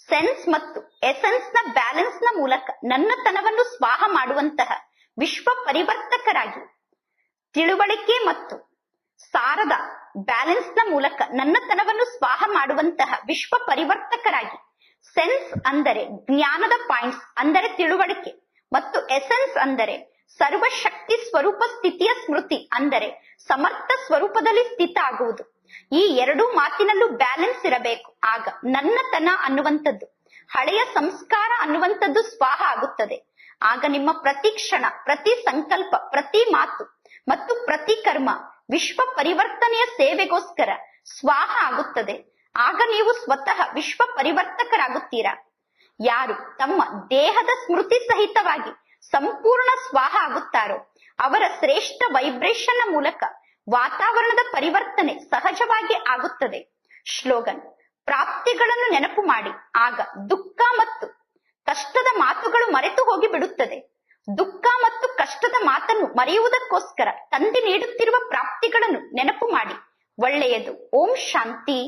ಸೆನ್ಸ್ ಮತ್ತು ಎಸೆನ್ಸ್ ನ ಬ್ಯಾಲೆನ್ಸ್ ನ ಮೂಲಕ ನನ್ನತನವನ್ನು ಸ್ವಾಹ ಮಾಡುವಂತಹ ವಿಶ್ವ ಪರಿವರ್ತಕರಾಗಿ, ತಿಳುವಳಿಕೆ ಮತ್ತು ಸಾರದ ಬ್ಯಾಲೆನ್ಸ್ ನ ಮೂಲಕ ನನ್ನತನವನ್ನು ಸ್ವಾಹ ಮಾಡುವಂತಹ ವಿಶ್ವ ಪರಿವರ್ತಕರಾಗಿ. ಸೆನ್ಸ್ ಅಂದರೆ ಜ್ಞಾನದ ಪಾಯಿಂಟ್ಸ್ ಅಂದರೆ ತಿಳುವಳಿಕೆ, ಮತ್ತು ಎಸೆನ್ಸ್ ಅಂದರೆ ಸರ್ವಶಕ್ತಿ ಸ್ವರೂಪ ಸ್ಥಿತಿಯ ಸ್ಮೃತಿ ಅಂದರೆ ಸಮರ್ಥ ಸ್ವರೂಪದಲ್ಲಿ ಸ್ಥಿತ ಆಗುವುದು. ಈ ಎರಡೂ ಮಾತಿನಲ್ಲೂ ಬ್ಯಾಲೆನ್ಸ್ ಇರಬೇಕು. ಆಗ ನನ್ನತನ ಅನ್ನುವಂಥದ್ದು, ಹಳೆಯ ಸಂಸ್ಕಾರ ಅನ್ನುವಂಥದ್ದು ಸ್ವಾಹ ಆಗುತ್ತದೆ. ಆಗ ನಿಮ್ಮ ಪ್ರತಿ ಕ್ಷಣ, ಪ್ರತಿ ಸಂಕಲ್ಪ, ಪ್ರತಿ ಮಾತು ಮತ್ತು ಪ್ರತಿ ಕರ್ಮ ವಿಶ್ವ ಪರಿವರ್ತನೆಯ ಸೇವೆಗೋಸ್ಕರ ಸ್ವಾಹ ಆಗುತ್ತದೆ. ಆಗ ನೀವು ಸ್ವತಃ ವಿಶ್ವ ಪರಿವರ್ತಕರಾಗುತ್ತೀರಾ. ಯಾರು ತಮ್ಮ ದೇಹದ ಸ್ಮೃತಿ ಸಹಿತವಾಗಿ ಸಂಪೂರ್ಣ ಸ್ವಾಹ ಆಗುತ್ತಾರೋ ಅವರ ಶ್ರೇಷ್ಠ ವೈಬ್ರೇಷನ್ ಮೂಲಕ ವಾತಾವರಣದ ಪರಿವರ್ತನೆ ಸಹಜವಾಗಿ ಆಗುತ್ತದೆ. ಶ್ಲೋಗನ್, ಪ್ರಾಪ್ತಿಗಳನ್ನು ನೆನಪು ಮಾಡಿ, ಆಗ ದುಃಖ ಮತ್ತು ಕಷ್ಟದ ಮಾತುಗಳು ಮರೆತು ಹೋಗಿ ಬಿಡುತ್ತದೆ. ದುಃಖ ಮತ್ತು ಕಷ್ಟದ ಮಾತನ್ನು ಮರೆಯುವುದಕ್ಕೋಸ್ಕರ ತಂದೆ ನೀಡುತ್ತಿರುವ ಪ್ರಾಪ್ತಿಗಳನ್ನು ನೆನಪು ಮಾಡಿ. ಒಳ್ಳೆಯದು. ಓಂ ಶಾಂತಿ.